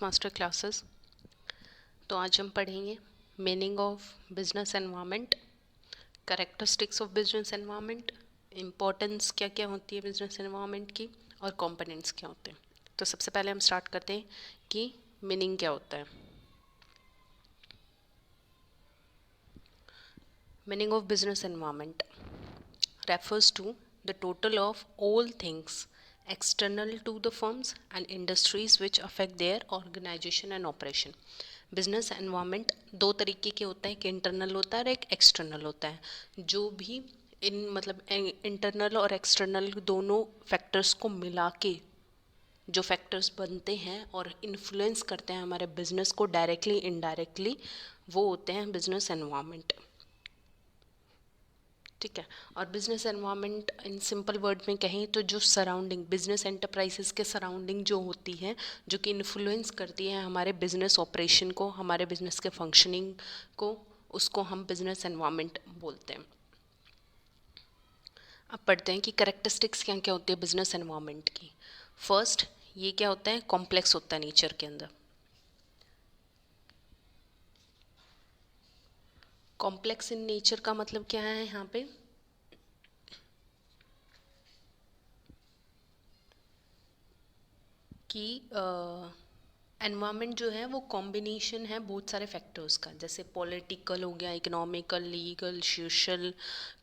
Master classes. तो आज हम पढ़ेंगे meaning of business environment, characteristics of business environment, importance क्या क्या होती है बिजनेस एनवायरनमेंट की, और कंपोनेंट्स क्या होते हैं। तो सबसे पहले हम स्टार्ट करते हैं कि मीनिंग क्या होता है। Meaning of business environment refers to the total of all things external to the firms and industries which affect their organization and operation. Business environment दो तरीके के होता है, एक इंटरनल होता है और एक एक्सटर्नल होता है। जो भी इन मतलब इंटरनल और एक्सटर्नल दोनों फैक्टर्स को मिला के जो फैक्टर्स बनते हैं और इन्फ्लुएंस करते हैं हमारे बिजनेस को डायरेक्टली इनडायरेक्टली, वो होते हैं बिजनेस एनवायरनमेंट। ठीक है। और business environment in simple word में कहें तो जो सराउंडिंग बिजनेस एंटरप्राइजेस के सराउंडिंग जो होती है, जो कि इन्फ्लुएंस करती है हमारे बिजनेस ऑपरेशन को, हमारे बिजनेस के फंक्शनिंग को, उसको हम बिजनेस एनवायरनमेंट बोलते हैं। अब पढ़ते हैं कि करेक्टरिस्टिक्स क्या क्या होती है बिजनेस एनवायरनमेंट की। फर्स्ट, ये क्या होता है, कॉम्प्लेक्स होता है नेचर के अंदर। कॉम्प्लेक्स इन नेचर का मतलब क्या है यहाँ पे, कि एनवायरनमेंट जो है वो कॉम्बिनेशन है बहुत सारे फैक्टर्स का, जैसे पॉलिटिकल हो गया, economical, legal, social,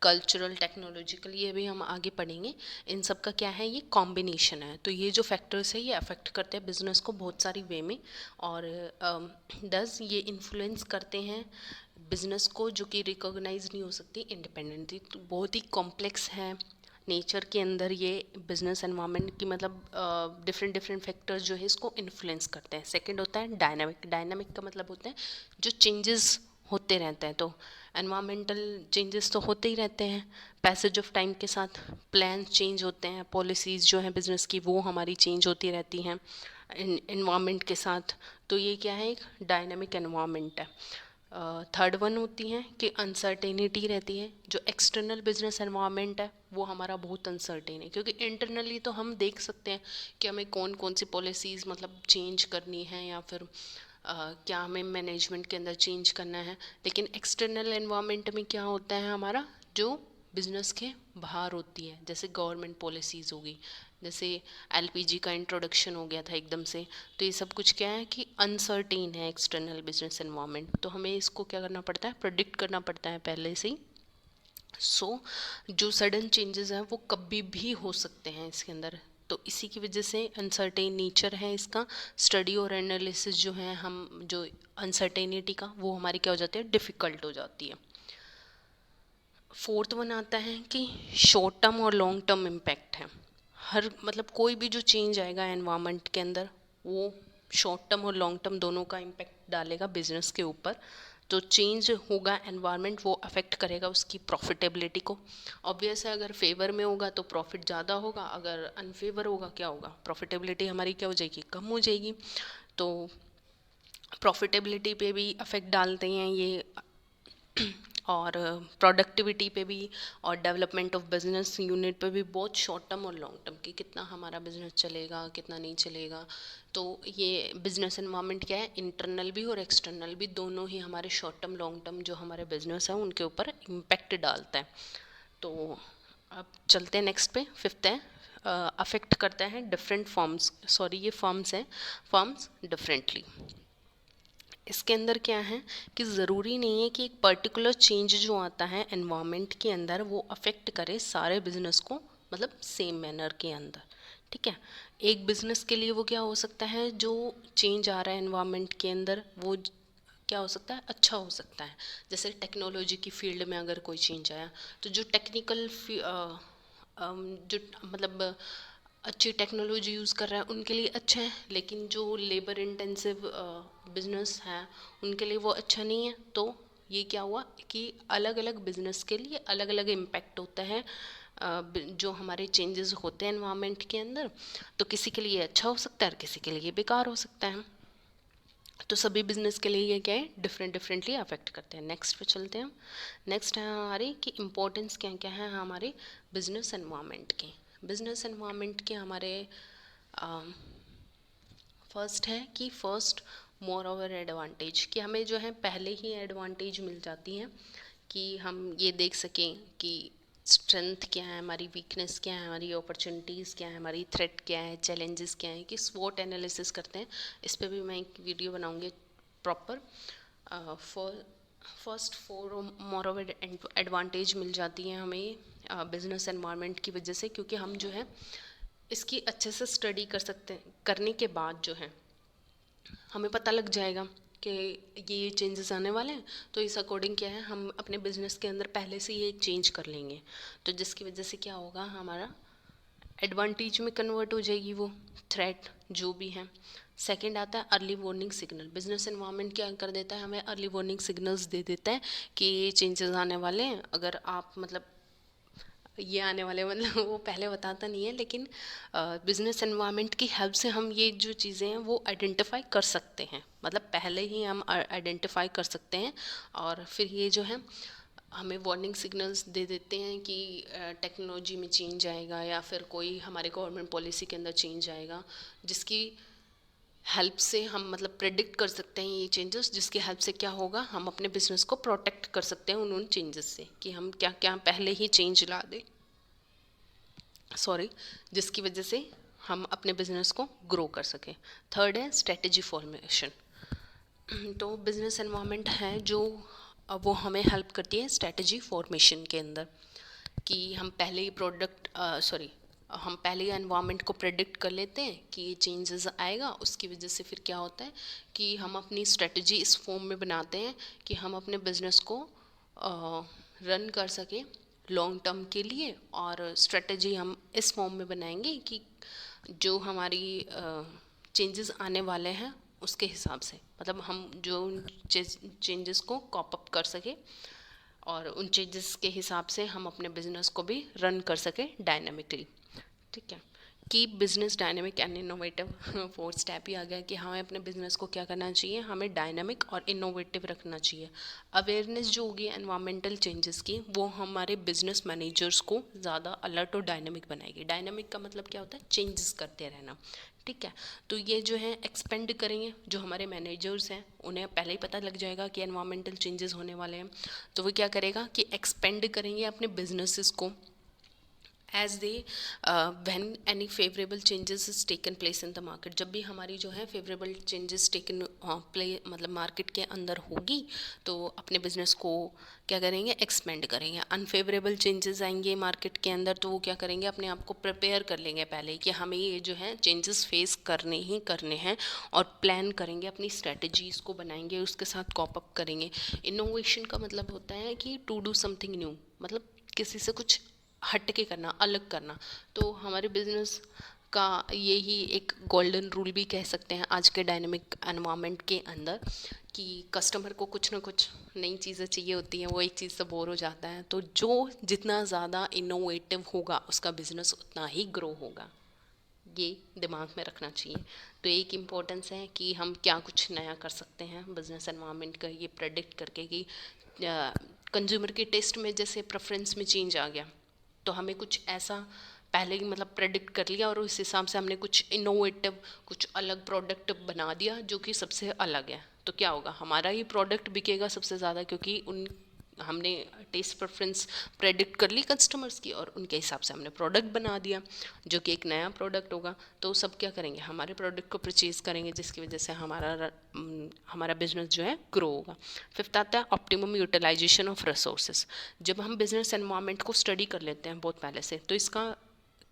cultural, technological, ये भी हम आगे पढ़ेंगे। इन सब का क्या है, ये कॉम्बिनेशन है। तो ये जो फैक्टर्स है ये अफेक्ट करते हैं बिजनेस को बहुत सारी वे में, और दस ये इन्फ्लुएंस करते हैं बिजनेस को, जो कि रिकॉग्नाइज नहीं हो सकती इंडिपेंडेंटली। तो बहुत ही कॉम्प्लेक्स है नेचर के अंदर ये बिजनेस एनवायरनमेंट की, मतलब डिफरेंट डिफरेंट फैक्टर्स जो है इसको इन्फ्लुएंस करते हैं। सेकंड होता है डायनामिक। डायनामिक का मतलब होता है जो चेंजेस होते रहते हैं। तो एनवायरमेंटल चेंजेस तो होते ही रहते हैं पैसेज ऑफ टाइम के साथ, प्लान चेंज होते हैं, पॉलिसीज़ जो हैं बिजनेस की वो हमारी चेंज होती रहती हैं इन्वायरमेंट के साथ। तो ये क्या है, एक डायनामिक एनवायरमेंट है। थर्ड वन होती है कि अनसर्टेनिटी रहती है। जो एक्सटर्नल बिजनेस एनवायरनमेंट है वो हमारा बहुत अनसर्टेन है, क्योंकि इंटरनली तो हम देख सकते हैं कि हमें कौन कौन सी पॉलिसीज़ मतलब चेंज करनी है, या फिर क्या हमें मैनेजमेंट के अंदर चेंज करना है। लेकिन एक्सटर्नल एनवायरनमेंट में क्या होता है, हमारा जो बिजनेस के बाहर होती है, जैसे गवर्नमेंट पॉलिसीज़ होगी, जैसे एलपीजी का इंट्रोडक्शन हो गया था एकदम से। तो ये सब कुछ क्या है कि अनसर्टेन है एक्सटर्नल बिजनेस एनवायरनमेंट। तो हमें इसको क्या करना पड़ता है, प्रेडिक्ट करना पड़ता है पहले से ही। जो सडन चेंजेस हैं वो कभी भी हो सकते हैं इसके अंदर। तो इसी की वजह से अनसर्टेन नेचर है इसका। स्टडी और एनालिसिस जो है, हम जो अनसर्टेनिटी का, वो हमारी क्या हो जाती है, डिफ़िकल्ट हो जाती है। फोर्थ वन आता है कि शॉर्ट टर्म और लॉन्ग टर्म इम्पैक्ट है। हर मतलब कोई भी जो चेंज आएगा एनवायरनमेंट के अंदर, वो शॉर्ट टर्म और लॉन्ग टर्म दोनों का इम्पैक्ट डालेगा बिजनेस के ऊपर। तो चेंज होगा एनवायरनमेंट, वो अफेक्ट करेगा उसकी प्रॉफिटेबिलिटी को। ऑब्वियस है, अगर फेवर में होगा तो प्रॉफिट ज़्यादा होगा, अगर अनफेवर होगा क्या होगा, प्रॉफिटेबिलिटी हमारी क्या हो जाएगी, कम हो जाएगी। तो प्रॉफिटेबिलिटी पे भी अफेक्ट डालते हैं ये, और प्रोडक्टिविटी पे भी, और डेवलपमेंट ऑफ बिजनेस यूनिट पे भी, बहुत शॉर्ट टर्म और लॉन्ग टर्म कि कितना हमारा बिजनेस चलेगा कितना नहीं चलेगा। तो ये बिजनेस एनवायरनमेंट क्या है, इंटरनल भी और एक्सटर्नल भी, दोनों ही हमारे शॉर्ट टर्म लॉन्ग टर्म जो हमारे बिजनेस है उनके ऊपर इम्पेक्ट डालता है। तो अब चलते हैं नेक्स्ट पे, फिफ्थ है अफेक्ट करता है डिफरेंट फॉर्म्स, सॉरी ये फॉर्म्स हैं, फॉर्म्स डिफरेंटली। इसके अंदर क्या है कि ज़रूरी नहीं है कि एक पर्टिकुलर चेंज जो आता है एनवायरनमेंट के अंदर वो अफेक्ट करे सारे बिजनेस को, मतलब सेम मैनर के अंदर। ठीक है। एक बिजनेस के लिए वो क्या हो सकता है, जो चेंज आ रहा है एनवायरनमेंट के अंदर वो क्या हो सकता है, अच्छा हो सकता है। जैसे टेक्नोलॉजी की फील्ड में अगर कोई चेंज आया, तो जो टेक्निकल जो मतलब अच्छी टेक्नोलॉजी यूज़ कर रहा है उनके लिए अच्छा है, लेकिन जो लेबर इंटेंसिव बिजनेस है उनके लिए वो अच्छा नहीं है। तो ये क्या हुआ कि अलग अलग बिजनेस के लिए अलग अलग इम्पैक्ट होता है जो हमारे चेंजेस होते हैं एनवायरनमेंट के अंदर। तो किसी के लिए अच्छा हो सकता है और किसी के लिए बेकार हो सकता है। तो सभी बिजनेस के लिए ये क्या है, डिफरेंट डिफरेंटली अफेक्ट करते हैं। नेक्स्ट पे चलते हैं हम। नेक्स्ट है हमारी कि इम्पोर्टेंस क्या क्या है हमारे बिजनेस एनवायरनमेंट के। बिजनेस एनवायरनमेंट के हमारे फर्स्ट है कि फर्स्ट मोर ओवर एडवांटेज, कि हमें जो है पहले ही एडवांटेज मिल जाती हैं कि हम ये देख सकें कि स्ट्रेंथ क्या है हमारी, वीकनेस क्या है हमारी, अपॉर्चुनिटीज़ क्या है हमारी, थ्रेट क्या है, चैलेंजेस क्या है, कि स्वॉट एनालिसिस करते हैं। इस पर भी मैं एक वीडियो बनाऊंगी proper. For first four more over advantage मिल जाती हैं हमें बिजनेस एनवायरनमेंट की वजह से, क्योंकि हम जो है इसकी अच्छे से स्टडी कर सकते हैं। करने के बाद जो है हमें पता लग जाएगा कि ये चेंजेस आने वाले हैं, तो इस अकॉर्डिंग क्या है हम अपने बिजनेस के अंदर पहले से ही एक चेंज कर लेंगे, तो जिसकी वजह से क्या होगा हमारा एडवांटेज में कन्वर्ट हो जाएगी वो थ्रेट जो भी है। सेकंड आता है early warning signal. Business environment क्या कर देता है, हमें अर्ली वार्निंग सिग्नल्स दे देता है कि ये चेंजेस आने वाले हैं। अगर आप मतलब ये आने वाले मतलब वो पहले बताता नहीं है, लेकिन बिजनेस एनवायरनमेंट की हेल्प से हम ये जो चीज़ें हैं वो आइडेंटिफाई कर सकते हैं, मतलब पहले ही हम आइडेंटिफाई कर सकते हैं। और फिर ये जो है हमें वार्निंग सिग्नल्स दे देते हैं कि टेक्नोलॉजी में चेंज आएगा या फिर कोई हमारे गवर्नमेंट पॉलिसी के अंदर चेंज आएगा, जिसकी हेल्प से हम मतलब प्रेडिक्ट कर सकते हैं ये चेंजेस, जिसकी हेल्प से क्या होगा हम अपने बिजनेस को प्रोटेक्ट कर सकते हैं उन चेंजेस से, कि हम क्या क्या पहले ही चेंज ला दें, सॉरी, जिसकी वजह से हम अपने बिजनेस को ग्रो कर सकें। थर्ड है स्ट्रेटजी फॉर्मेशन। तो बिजनेस एनवायरनमेंट है जो वो हमें हेल्प करती है स्ट्रेटजी फॉर्मेशन के अंदर, कि हम पहले ही हम पहले ही एनवायरनमेंट को प्रेडिक्ट कर लेते हैं कि ये चेंजेस आएगा। उसकी वजह से फिर क्या होता है कि हम अपनी स्ट्रेटजी इस फॉर्म में बनाते हैं कि हम अपने बिजनेस को रन कर सकें लॉन्ग टर्म के लिए। और स्ट्रेटजी हम इस फॉर्म में बनाएंगे कि जो हमारी चेंजेस आने वाले हैं उसके हिसाब से, मतलब हम जो चेंजेस को कॉप अप कर सके और उन चेंजेस के हिसाब से हम अपने बिजनेस को भी रन कर सके डायनामिकली। ठीक है, keep business dynamic and innovative. Fourth step ही आ गया कि हमें अपने बिजनेस को क्या करना चाहिए, हमें डायनामिक और इनोवेटिव रखना चाहिए। अवेयरनेस जो होगी एनवायरमेंटल चेंजेस की, वो हमारे बिजनेस मैनेजर्स को ज़्यादा अलर्ट और डायनामिक बनाएगी। डायनामिक का मतलब क्या होता है, चेंजेस करते रहना। ठीक है, तो ये जो है एक्सपेंड करेंगे, जो हमारे मैनेजर्स हैं उन्हें पहले ही पता लग जाएगा कि एनवायरमेंटल चेंजेस होने वाले हैं, तो वो क्या करेगा कि एक्सपेंड करेंगे अपने बिजनेसेस को as they when any favourable changes is taken place in the market. जब भी हमारी जो है फेवरेबल चेंजेस टेकन प्ले मतलब मार्केट के अंदर होगी, तो अपने बिजनेस को क्या करेंगे, एक्सपेंड करेंगे। अनफेवरेबल चेंजेस आएंगे मार्केट के अंदर, तो वो क्या करेंगे, अपने आप को प्रिपेयर कर लेंगे पहले कि हमें ये जो है चेंजेस फेस करने ही करने हैं, और प्लान करेंगे, अपनी स्ट्रेटजीज़ को बनाएंगे, उसके साथ कॉप अप करेंगे। इनोवेशन का मतलब होता है कि टू डू समथिंग न्यू, मतलब किसी से कुछ हट के करना, अलग करना। तो हमारे बिजनेस का यही एक गोल्डन रूल भी कह सकते हैं आज के डायनेमिक एनवायरनमेंट के अंदर, कि कस्टमर को कुछ ना कुछ नई चीज़ें चाहिए होती हैं, वो एक चीज़ से बोर हो जाता है। तो जो जितना ज़्यादा इनोवेटिव होगा उसका बिजनेस उतना ही ग्रो होगा, ये दिमाग में रखना चाहिए। तो एक इम्पोर्टेंस है कि हम क्या कुछ नया कर सकते हैं बिजनेस एनवायरनमेंट का, ये प्रेडिक्ट करके कि कंज्यूमर के टेस्ट में जैसे प्रेफरेंस में चेंज आ गया, तो हमें कुछ ऐसा पहले ही मतलब प्रेडिक्ट कर लिया और उस हिसाब से हमने कुछ इनोवेटिव, कुछ अलग प्रोडक्ट बना दिया जो कि सबसे अलग है। तो क्या होगा, हमारा ही प्रोडक्ट बिकेगा सबसे ज़्यादा, क्योंकि उन हमने टेस्ट प्रेफरेंस प्रेडिक्ट कर ली कस्टमर्स की और उनके हिसाब से हमने प्रोडक्ट बना दिया जो कि एक नया प्रोडक्ट होगा। तो सब क्या करेंगे, हमारे प्रोडक्ट को परचेज करेंगे, जिसकी वजह से हमारा बिजनेस जो है ग्रो होगा। फिफ्थ आता है ऑप्टिमम यूटिलाइजेशन ऑफ रिसोर्सेज। जब हम बिजनेस एनवायरनमेंट को स्टडी कर लेते हैं बहुत पहले से, तो इसका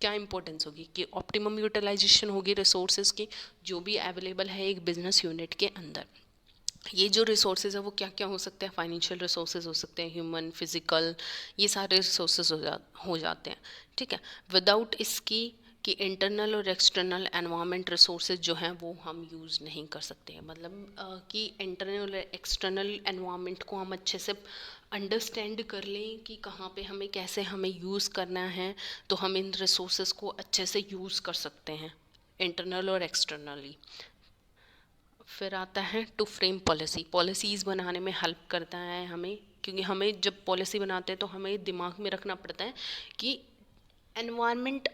क्या इंपॉर्टेंस होगी कि ऑप्टिमम यूटिलाइजेशन होगी रिसोर्सेज की, जो भी अवेलेबल है एक बिजनेस यूनिट के अंदर। ये जो रिसोर्सेज है वो क्या क्या हो सकते हैं, फाइनेंशियल रिसोर्सेज हो सकते हैं, ह्यूमन, फिजिकल, ये सारे रिसोर्सेज हो जाते हैं। ठीक है, विदाउट इसकी कि इंटरनल और एक्सटर्नल एनवायरनमेंट रिसोर्सेज जो हैं वो हम यूज़ नहीं कर सकते हैं। मतलब कि इंटरनल और एक्सटर्नल एनवायरनमेंट को हम अच्छे से अंडरस्टैंड कर लें कि कहाँ पे हमें कैसे हमें यूज़ करना है, तो हम इन रिसोर्सेज को अच्छे से यूज़ कर सकते हैं इंटरनल और एक्सटर्नली। फिर आता है टू फ्रेम पॉलिसी। पॉलिसीज़ बनाने में हेल्प करता है हमें, क्योंकि हमें जब पॉलिसी बनाते हैं तो हमें दिमाग में रखना पड़ता है कि एनवायरनमेंट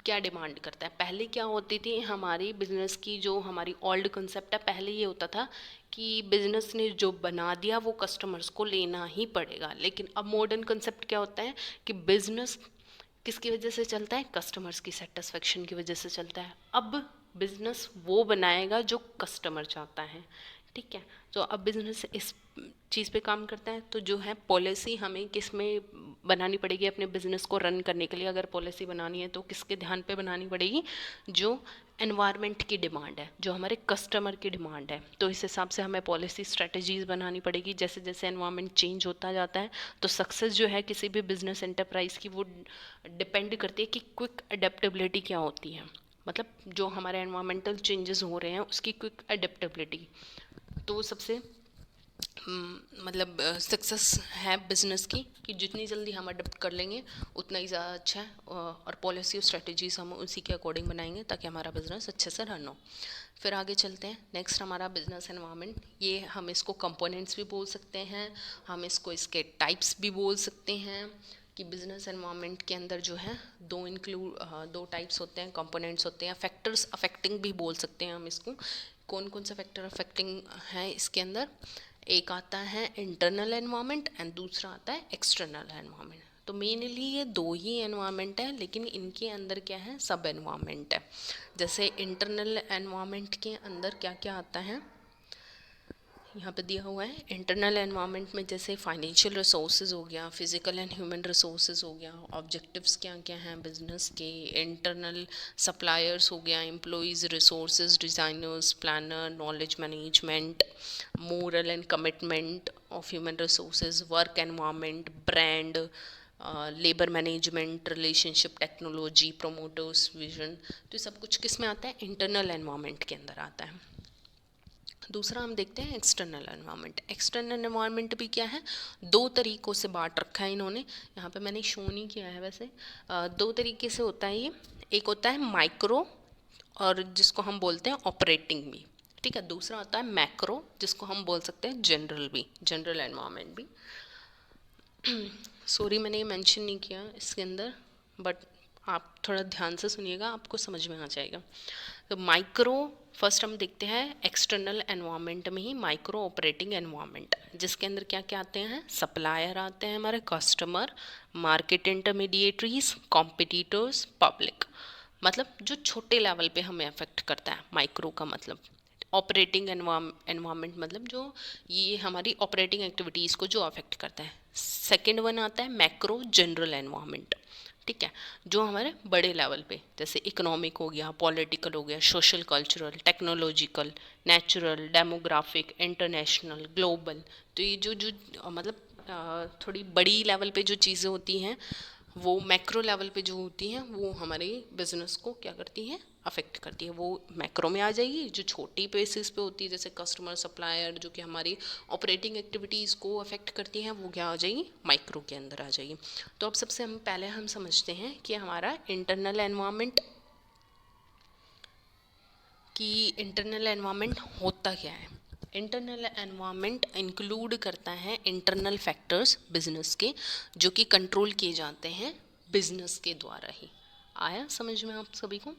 क्या डिमांड करता है। पहले क्या होती थी हमारी बिजनेस की, जो हमारी ओल्ड कंसेप्ट है, पहले ये होता था कि बिजनेस ने जो बना दिया वो कस्टमर्स को लेना ही पड़ेगा। लेकिन अब मॉडर्न कंसेप्ट क्या होता है कि बिजनेस किसकी वजह से चलता है, कस्टमर्स की सेटिस्फेक्शन की वजह से चलता है। अब बिजनेस वो बनाएगा जो कस्टमर चाहता है, ठीक है। तो अब बिजनेस इस चीज़ पे काम करता है। तो जो है पॉलिसी हमें किस में बनानी पड़ेगी अपने बिजनेस को रन करने के लिए, अगर पॉलिसी बनानी है तो किसके ध्यान पे बनानी पड़ेगी, जो एनवायरनमेंट की डिमांड है, जो हमारे कस्टमर की डिमांड है। तो इस हिसाब से हमें पॉलिसी स्ट्रेटजीज बनानी पड़ेगी। जैसे जैसे एनवायरनमेंट चेंज होता जाता है तो सक्सेस जो है किसी भी बिजनेस एंटरप्राइज की, वो डिपेंड करती है कि क्विक अडेप्टेबिलिटी क्या होती है, मतलब जो हमारे एनवायरमेंटल चेंजेस हो रहे हैं उसकी क्विक अडेप्टेबिलिटी। तो सबसे मतलब सक्सेस है बिजनेस की कि जितनी जल्दी हम अडेप्ट कर लेंगे उतना ही ज़्यादा अच्छा है। और पॉलिसी और स्ट्रेटजीज हम उसी के अकॉर्डिंग बनाएंगे ताकि हमारा बिजनेस अच्छे से रन हो। फिर आगे चलते हैं। नेक्स्ट हमारा बिजनेस एनवायरनमेंट, ये हम इसको कंपोनेंट्स भी बोल सकते हैं, हम इसको इसके टाइप्स भी बोल सकते हैं कि बिजनेस एनवायरनमेंट के अंदर जो है दो टाइप्स होते हैं, कंपोनेंट्स होते हैं। फैक्टर्स अफेक्टिंग भी बोल सकते हैं हम इसको। कौन कौन सा फैक्टर अफेक्टिंग है इसके अंदर, एक आता है इंटरनल एनवायरनमेंट एंड दूसरा आता है एक्सटर्नल एनवायरनमेंट। तो मेनली ये दो ही एनवायरनमेंट है, लेकिन इनके अंदर क्या है, सब एनवायरनमेंट है। जैसे इंटरनल एनवायरनमेंट के अंदर क्या क्या आता है, यहाँ पे दिया हुआ है। इंटरनल एनवायरनमेंट में जैसे फाइनेंशियल रिसोर्सेज हो गया, फिजिकल एंड ह्यूमन रिसोर्सेज हो गया, ऑब्जेक्टिव्स क्या क्या हैं बिजनेस के, इंटरनल सप्लायर्स हो गया, employees resources, designers, planner, knowledge management, moral and commitment of human resources, work environment, brand, labour management, relationship, technology, promoters, vision. तो ये सब कुछ किस में आता है, इंटरनल एनवायरनमेंट के अंदर आता है। दूसरा हम देखते हैं एक्सटर्नल एनवायरनमेंट। एक्सटर्नल एनवायरनमेंट भी क्या है, दो तरीक़ों से बांट रखा है इन्होंने, यहाँ पे मैंने शो नहीं किया है वैसे। दो तरीके से होता है ये। एक होता है माइक्रो, और जिसको हम बोलते हैं ऑपरेटिंग भी, ठीक है। दूसरा होता है मैक्रो, जिसको हम बोल सकते हैं जनरल भी, जनरल एनवायरनमेंट भी। सॉरी मैंने ये मेंशन नहीं किया इसके अंदर, बट आप थोड़ा ध्यान से सुनिएगा, आपको समझ में आ जाएगा। तो माइक्रो फर्स्ट हम देखते हैं एक्सटर्नल एनवायरनमेंट में ही, माइक्रो ऑपरेटिंग एनवायरनमेंट, जिसके अंदर क्या क्या आते हैं, सप्लायर आते हैं हमारे, customer, market intermediaries, competitors, public. मतलब जो छोटे लेवल पे हमें अफेक्ट करता है माइक्रो का मतलब। ऑपरेटिंग एनवायरनमेंट मतलब जो ये हमारी ऑपरेटिंग एक्टिविटीज़ को जो अफेक्ट करता है। सेकेंड वन आता है मैक्रो, जनरल एनवायरनमेंट, ठीक है, जो हमारे बड़े लेवल पे, जैसे इकोनॉमिक हो गया, पॉलिटिकल हो गया, social cultural, technological, natural, demographic, international, global. तो ये जो जो मतलब थोड़ी बड़ी लेवल पे जो चीज़ें होती हैं, वो मैक्रो लेवल पे जो होती हैं, वो हमारे बिजनेस को क्या करती हैं, अफेक्ट करती है। वो मैक्रो में आ जाएगी। जो छोटी बेसिस पे होती है, जैसे कस्टमर, सप्लायर, जो कि हमारी ऑपरेटिंग एक्टिविटीज़ को अफेक्ट करती हैं, वो क्या आ जाएगी, माइक्रो के अंदर आ जाएगी। तो अब सबसे पहले हम समझते हैं कि हमारा इंटरनल एनवायरनमेंट, कि इंटरनल एनवायरनमेंट होता क्या है। इंटरनल एनवायरनमेंट इंक्लूड करता है इंटरनल फैक्टर्स बिजनेस के, जो कि कंट्रोल किए जाते हैं बिजनेस के द्वारा ही। आया समझ में आप सभी को।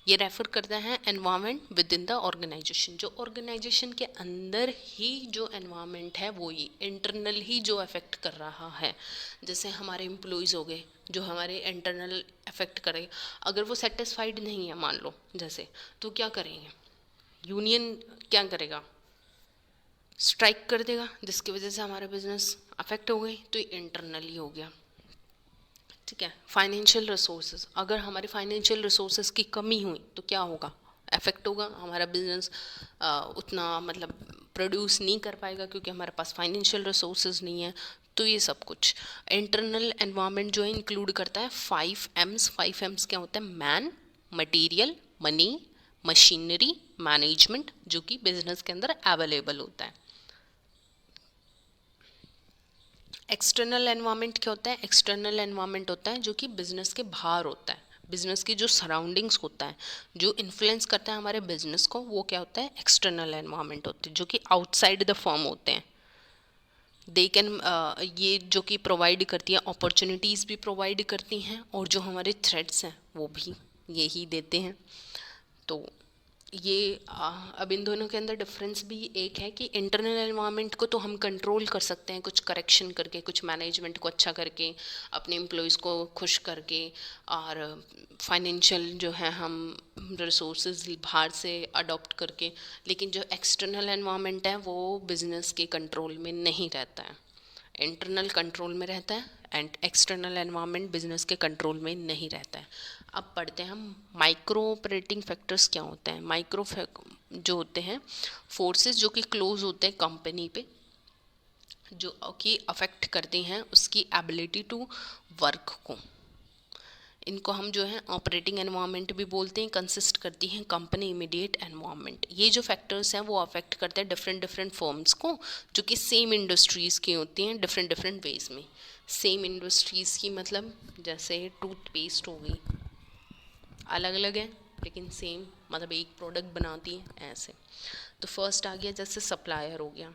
ये रेफर करता है environment within the organisation, जो ऑर्गेनाइजेशन के अंदर ही जो एनवायरनमेंट है वो ही इंटरनल ही जो अफेक्ट कर रहा है। जैसे हमारे एम्प्लॉयज़ हो गए जो हमारे इंटरनल अफेक्ट करें, अगर वो सेटिस्फाइड नहीं है मान लो जैसे, तो क्या करेंगे, यूनियन क्या करेगा, स्ट्राइक कर देगा, जिसकी वजह से हमारा बिजनेस अफेक्ट हो गई। तो इंटरनली हो गया, ठीक है। फाइनेंशियल रिसोर्सेज, अगर हमारी फाइनेंशियल रिसोर्सेज की कमी हुई तो क्या होगा, अफेक्ट होगा, हमारा बिजनेस उतना मतलब प्रोड्यूस नहीं कर पाएगा क्योंकि हमारे पास फाइनेंशियल रिसोर्सेज नहीं है। तो ये सब कुछ इंटरनल एनवायरनमेंट जो है इंक्लूड करता है 5 M's। 5 M's क्या होता है, man, material, money, machinery, management, जो कि बिजनेस के अंदर अवेलेबल होता है। एक्सटर्नल एनवायरनमेंट क्या होता है, एक्सटर्नल एनवायरनमेंट होता है जो कि बिजनेस के बाहर होता है, बिजनेस की जो सराउंडिंग्स होता है, जो इन्फ्लुएंस करता है हमारे बिजनेस को, वो क्या होता है, एक्सटर्नल एनवायरनमेंट होते हैं, जो कि आउटसाइड द फर्म होते हैं। दे कैन ये जो कि प्रोवाइड करती है, अपॉर्चुनिटीज़ भी प्रोवाइड करती हैं, और जो हमारे थ्रेट्स हैं वो भी यही देते हैं। तो ये अब इन दोनों के अंदर डिफरेंस भी एक है कि इंटरनल एनवायरनमेंट को तो हम कंट्रोल कर सकते हैं, कुछ करेक्शन करके, कुछ मैनेजमेंट को अच्छा करके, अपने एम्प्लॉयज़ को खुश करके, और फाइनेंशियल जो है हम रिसोर्सेज बाहर से अडॉप्ट करके। लेकिन जो एक्सटर्नल एनवायरनमेंट है वो बिजनेस के कंट्रोल में नहीं रहता है, इंटरनल कंट्रोल में रहता है, एंड एक्सटर्नल एनवायरनमेंट बिजनेस के कंट्रोल में नहीं रहता है। अब पढ़ते हैं हम माइक्रो ऑपरेटिंग फैक्टर्स क्या होते हैं। जो होते हैं फोर्सेस जो कि क्लोज होते हैं कंपनी पे, जो कि अफेक्ट करती हैं उसकी एबिलिटी टू वर्क को। इनको हम जो है ऑपरेटिंग एनवायरनमेंट भी बोलते हैं। कंसिस्ट करती हैं कंपनी इमीडिएट एनवायरनमेंट। ये जो फैक्टर्स हैं वो अफेक्ट करते हैं डिफरेंट डिफरेंट फर्म्स को, जो कि सेम इंडस्ट्रीज़ की होती हैं, डिफरेंट डिफरेंट वेज में। सेम इंडस्ट्रीज़ की मतलब जैसे टूथपेस्ट हो गई, अलग अलग है लेकिन सेम, मतलब एक प्रोडक्ट बनाती है ऐसे। तो फर्स्ट आ गया जैसे सप्लायर हो गया,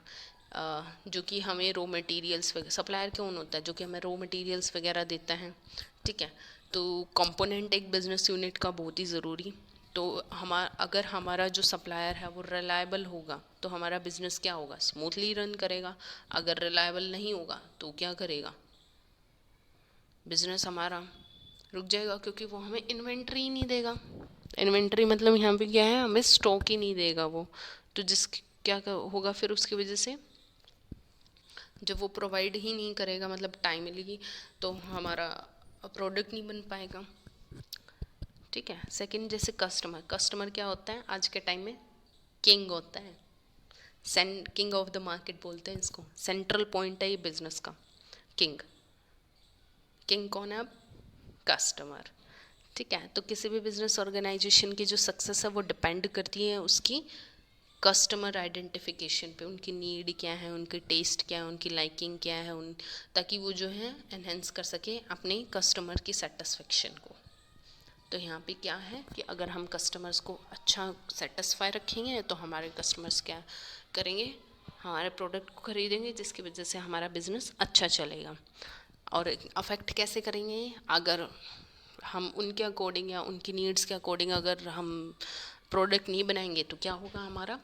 जो कि हमें रॉ मटेरियल्स वगैरह, सप्लायर कौन होता है, जो कि हमें रॉ मटेरियल्स वगैरह देता है, ठीक है। तो कंपोनेंट एक बिजनेस यूनिट का बहुत ही ज़रूरी। तो अगर हमारा जो सप्लायर है वो रिलायबल होगा तो हमारा बिजनेस क्या होगा, स्मूथली रन करेगा। अगर रिलायबल नहीं होगा तो क्या करेगा, बिजनेस हमारा रुक जाएगा, क्योंकि वो हमें इन्वेंट्री ही नहीं देगा। इन्वेंट्री मतलब यहाँ पे क्या है, हमें स्टॉक ही नहीं देगा वो। तो होगा फिर उसकी वजह से, जब वो प्रोवाइड ही नहीं करेगा मतलब टाइमली, तो हमारा प्रोडक्ट नहीं बन पाएगा, ठीक है। सेकंड जैसे कस्टमर, कस्टमर क्या होता है आज के टाइम में, किंग होता है, किंग ऑफ द मार्केट बोलते हैं इसको। सेंट्रल पॉइंट है ये बिजनेस का, किंग। किंग कौन है अब, कस्टमर, ठीक है। तो किसी भी बिजनेस ऑर्गेनाइजेशन की जो सक्सेस है वो डिपेंड करती है उसकी कस्टमर आइडेंटिफिकेशन पे। उनकी नीड क्या है, उनकी टेस्ट क्या है, उनकी लाइकिंग क्या है, ताकि वो जो है एनहेंस कर सके अपने कस्टमर की सेटिस्फेक्शन को। तो यहाँ पे क्या है कि अगर हम कस्टमर्स को अच्छा सेटिस्फाई रखेंगे तो हमारे कस्टमर्स क्या करेंगे, हमारे प्रोडक्ट को खरीदेंगे, जिसकी वजह से हमारा बिजनेस अच्छा चलेगा। और अफेक्ट कैसे करेंगे, अगर हम उनके अकॉर्डिंग या उनकी नीड्स के अकॉर्डिंग अगर हम प्रोडक्ट नहीं बनाएंगे तो क्या होगा, हमारा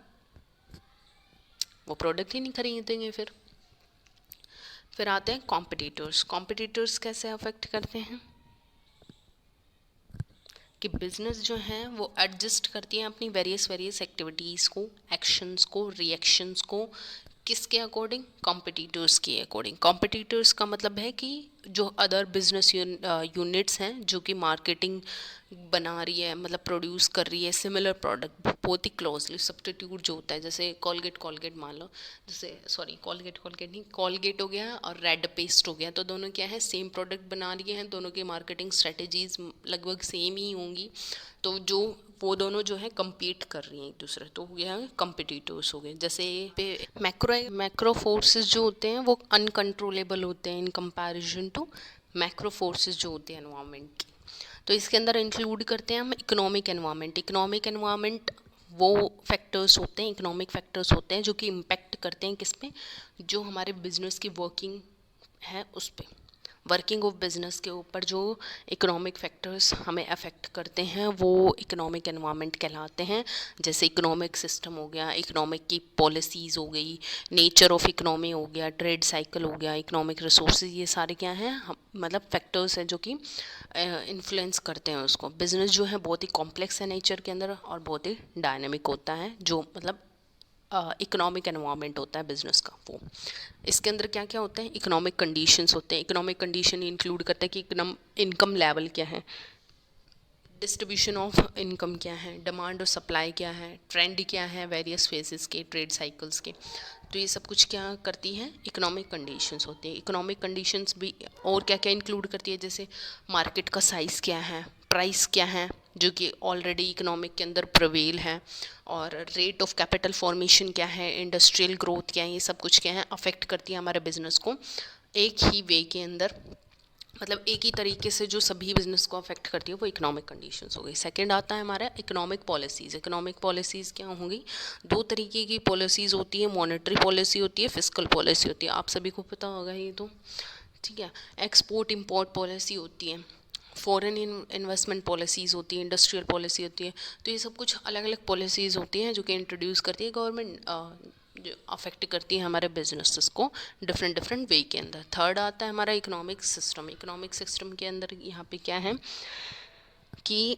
वो प्रोडक्ट ही नहीं खरीदेंगे फिर आते हैं कॉम्पिटिटर्स। कॉम्पिटिटर्स कैसे अफेक्ट करते हैं कि बिजनेस जो है वो एडजस्ट करती हैं अपनी वेरियस एक्टिविटीज़ को, एक्शंस को, रिएक्शंस को, किसके अकॉर्डिंग, कॉम्पिटिटर्स के अकॉर्डिंग। कॉम्पिटिटर्स का मतलब है कि जो अदर बिजनेस यूनिट्स हैं जो कि मार्केटिंग बना रही है, मतलब प्रोड्यूस कर रही है सिमिलर प्रोडक्ट बहुत ही क्लोजली। सब्स्टिट्यूट जो होता है, जैसे कोलगेट मान लो, जैसे सॉरी कोलगेट नहीं, कोलगेट हो गया और रेड पेस्ट हो गया, तो दोनों क्या है, सेम प्रोडक्ट बना रही हैं, दोनों की मार्केटिंग स्ट्रेटेजीज लगभग सेम ही होंगी। तो जो वो दोनों जो है compete कर रही हैं एक दूसरे, तो यह कंपिटिटर्स हो गए। जैसे पे मैक्रो फोर्सेस जो होते हैं वो अनकंट्रोलेबल होते हैं in comparison to macro forces जो होते हैं एनवायरनमेंट की। तो इसके अंदर इंक्लूड करते हैं हम इकोनॉमिक एनवायरनमेंट। इकोनॉमिक एनवायरनमेंट वो फैक्टर्स होते हैं, इकोनॉमिक फैक्टर्स होते हैं जो कि इम्पेक्ट करते हैं किस पे, जो हमारे बिजनेस की वर्किंग है उस पे, वर्किंग ऑफ बिजनेस के ऊपर जो इकोनॉमिक फैक्टर्स हमें अफेक्ट करते हैं वो इकोनॉमिक एनवायरनमेंट कहलाते हैं। जैसे इकोनॉमिक सिस्टम हो गया, इकोनॉमिक की पॉलिसीज़ हो गई, नेचर ऑफ इकोनॉमी हो गया, ट्रेड साइकिल हो गया, इकोनॉमिक रिसोर्सेज, ये सारे क्या हैं, मतलब फैक्टर्स हैं जो कि इन्फ्लुएंस करते हैं उसको। बिजनेस जो है बहुत ही कॉम्प्लेक्स है नेचर के अंदर और बहुत ही डायनेमिक होता है, जो मतलब इकोनॉमिक एनवायरनमेंट होता है बिजनेस का वो। इसके अंदर क्या क्या होते हैं, इकोनॉमिक कंडीशंस होते हैं। इकोनॉमिक कंडीशन इंक्लूड करता है कि इनकम लेवल क्या है, डिस्ट्रीब्यूशन ऑफ इनकम क्या है, डिमांड और सप्लाई क्या है, ट्रेंड क्या है वेरियस फेजेस के, ट्रेड साइकिल्स के। तो ये सब कुछ क्या करती हैं, इकोनॉमिक कंडीशंस होती हैं। इकोनॉमिक कंडीशंस भी और क्या क्या इंक्लूड करती है, जैसे मार्केट का साइज़ क्या है, प्राइस क्या है जो कि ऑलरेडी इकोनॉमिक के अंदर प्रवेल है, और रेट ऑफ कैपिटल फॉर्मेशन क्या है, इंडस्ट्रियल ग्रोथ क्या है, ये सब कुछ क्या है अफेक्ट करती है हमारे बिजनेस को एक ही वे के अंदर, मतलब एक ही तरीके से जो सभी बिजनेस को अफेक्ट करती है वो इकोनॉमिक कंडीशंस हो गई। सेकंड आता है हमारा इकोनॉमिक पॉलिसीज़। इकोनॉमिक पॉलिसीज़ क्या होंगी, दो तरीके की पॉलिसीज़ होती है, मॉनेटरी पॉलिसी होती है, फिस्कल पॉलिसी होती है, आप सभी को पता होगा ये तो, ठीक है। एक्सपोर्ट इंपोर्ट पॉलिसी होती है, फॉरेन इन्वेस्टमेंट पॉलिसीज़ होती हैं, इंडस्ट्रियल पॉलिसी होती है। तो ये सब कुछ अलग अलग पॉलिसीज़ होती हैं जो कि इंट्रोड्यूस करती है गवर्नमेंट, जो अफेक्ट करती है हमारे बिजनेसेस को डिफरेंट डिफरेंट वे के अंदर। थर्ड आता है हमारा इकोनॉमिक सिस्टम। इकोनॉमिक सिस्टम के अंदर यहाँ पे क्या है कि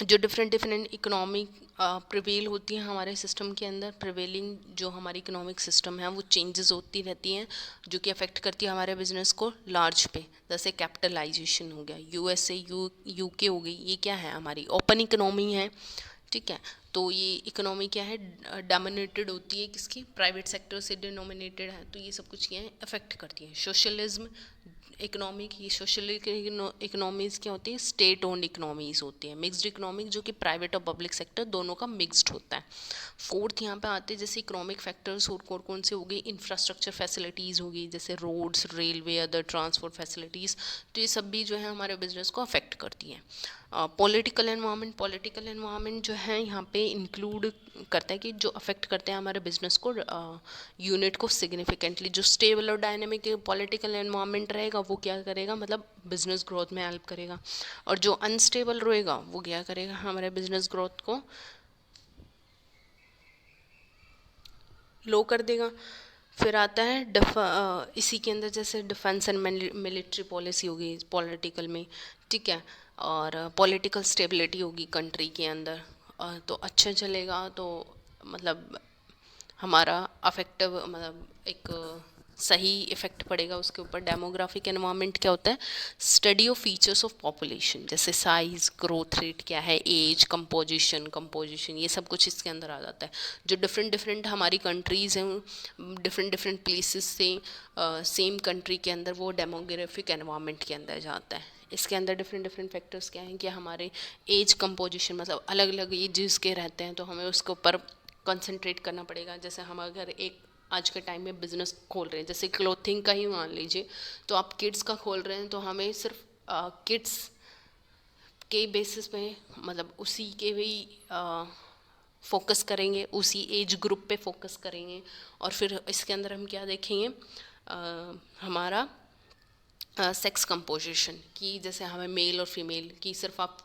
जो डिफरेंट डिफरेंट इकोनॉमिक प्रिवेल होती हैं हमारे सिस्टम के अंदर, प्रिवेलिंग जो हमारी इकोनॉमिक सिस्टम है वो चेंजेस होती रहती हैं जो कि अफेक्ट करती है हमारे बिजनेस को लार्ज पे। जैसे कैपिटलाइजेशन हो गया, यूएसए, यूके हो गई, ये क्या है हमारी ओपन इकोनॉमी है, ठीक है। तो ये इकोनॉमी क्या है, डोमिनेटेड होती है किसकी, प्राइवेट सेक्टर से डिनोमिनेटेड है। तो ये सब कुछ क्या है, अफेक्ट करती है। सोशलिज्म इकोनॉमिक, ये सोशल इकोनॉमीज़ क्या होती है, स्टेट ओन्ड इकोनॉमीज़ होती है। मिक्स्ड इकोनॉमिक जो कि प्राइवेट और पब्लिक सेक्टर दोनों का मिक्स्ड होता है। फोर्थ यहाँ पे आते हैं जैसे इकोनॉमिक फैक्टर्स और कौन से हो गई, इंफ्रास्ट्रक्चर फैसिलिटीज़ होगी जैसे roads, railway, other transport facilities. तो ये सब भी जो है हमारे बिजनेस को अफेक्ट करती हैं। पॉलिटिकल एनवायरनमेंट, पॉलिटिकल एनवायरनमेंट जो है यहाँ पे इंक्लूड करता है कि जो अफेक्ट करते हैं हमारे बिजनेस को, यूनिट को सिग्निफिकेंटली। जो स्टेबल और डायनेमिक पॉलिटिकल एनवायरनमेंट रहेगा वो क्या करेगा, मतलब बिजनेस ग्रोथ में हेल्प करेगा। और जो अनस्टेबल रहेगा वो क्या करेगा, हमारे बिजनेस ग्रोथ को लो कर देगा। फिर आता है इसी के अंदर जैसे डिफेंस एंड मिलिट्री पॉलिसी होगी पॉलिटिकल में, ठीक है। और पॉलिटिकल स्टेबिलिटी होगी कंट्री के अंदर, तो अच्छा चलेगा। तो मतलब हमारा अफेक्टिव, मतलब एक सही इफेक्ट पड़ेगा उसके ऊपर। डेमोग्राफिक एनवायरनमेंट क्या होता है, study of features of population, जैसे साइज, ग्रोथ रेट क्या है, एज, कंपोजिशन, ये सब कुछ इसके अंदर आ जाता है। जो डिफरेंट डिफरेंट हमारी कंट्रीज़ हैं, डिफरेंट डिफरेंट प्लेसेस से सेम कंट्री के अंदर, वो डेमोग्राफिक एनवायरनमेंट के अंदर जाता है। इसके अंदर डिफरेंट डिफरेंट फैक्टर्स क्या हैं कि हमारे एज कंपोजिशन, मतलब अलग अलग एजेस के रहते हैं, तो हमें उसके ऊपर कंसंट्रेट करना पड़ेगा। जैसे हम अगर एक आज के टाइम में बिजनेस खोल रहे हैं, जैसे क्लोथिंग का ही मान लीजिए, तो आप किड्स का खोल रहे हैं तो हमें सिर्फ किड्स के बेसिस पे, मतलब उसी के भी फोकस करेंगे, उसी एज ग्रुप पे फोकस करेंगे। और फिर इसके अंदर हम क्या देखेंगे, हमारा सेक्स कंपोजिशन की, जैसे हमें मेल और फीमेल की, सिर्फ आप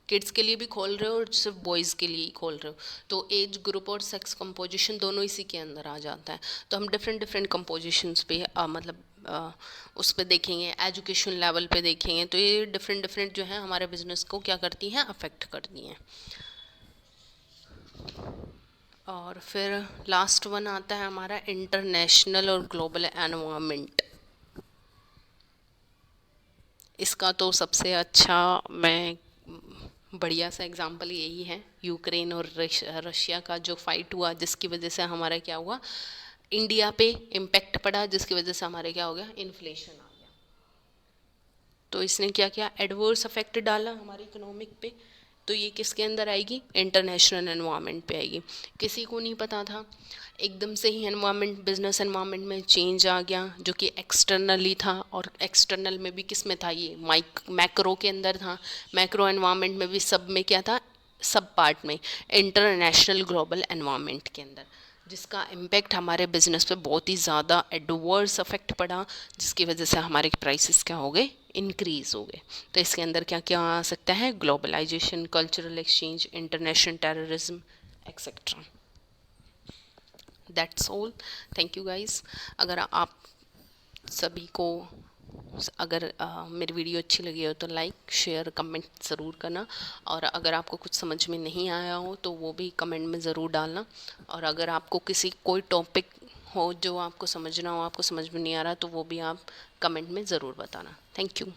किड्स के लिए भी खोल रहे हो और सिर्फ बॉयज़ के लिए ही खोल रहे हो, तो एज ग्रुप और सेक्स कंपोजिशन दोनों इसी के अंदर आ जाता है। तो हम डिफरेंट डिफरेंट कंपोजिशंस पे मतलब उस पर देखेंगे, एजुकेशन लेवल पे देखेंगे। तो ये डिफरेंट डिफरेंट जो है हमारे बिजनेस को क्या करती हैं, अफेक्ट करती हैं। और फिर लास्ट वन आता है हमारा इंटरनेशनल और ग्लोबल एनवायरनमेंट। इसका तो सबसे अच्छा, मैं बढ़िया सा एग्जांपल यही है, यूक्रेन और रशिया का जो फाइट हुआ, जिसकी वजह से हमारा क्या हुआ, इंडिया पे इम्पेक्ट पड़ा, जिसकी वजह से हमारे क्या हो गया, इन्फ्लेशन आ गया। तो इसने क्या किया, एडवर्स अफेक्ट डाला हमारी इकोनॉमिक पे। तो ये किसके अंदर आएगी, इंटरनेशनल एनवायरनमेंट पे आएगी। किसी को नहीं पता था, एकदम से ही एनवायरनमेंट, बिजनेस एनवायरनमेंट में चेंज आ गया, जो कि एक्सटर्नली था। और एक्सटर्नल में भी किस में था, ये मैक्रो के अंदर था। मैक्रो एनवायरनमेंट में भी सब में क्या था, सब पार्ट में इंटरनेशनल ग्लोबल एनवायरनमेंट के अंदर, जिसका इम्पैक्ट हमारे बिजनेस पे बहुत ही ज़्यादा एडवर्स अफेक्ट पड़ा, जिसकी वजह से हमारे प्राइसेस क्या हो गए, इंक्रीज हो गए। तो इसके अंदर क्या क्या आ सकता है, globalisation, cultural exchange, international terrorism, etcetera. That's all. Thank you guys. अगर आप सभी को, अगर मेरी वीडियो अच्छी लगी हो तो लाइक, शेयर, कमेंट ज़रूर करना। और अगर आपको कुछ समझ में नहीं आया हो तो वो भी कमेंट में ज़रूर डालना। और अगर आपको कोई टॉपिक हो जो आपको समझना हो, आपको समझ में नहीं आ रहा, तो वो भी आप कमेंट में ज़रूर बताना। Thank you.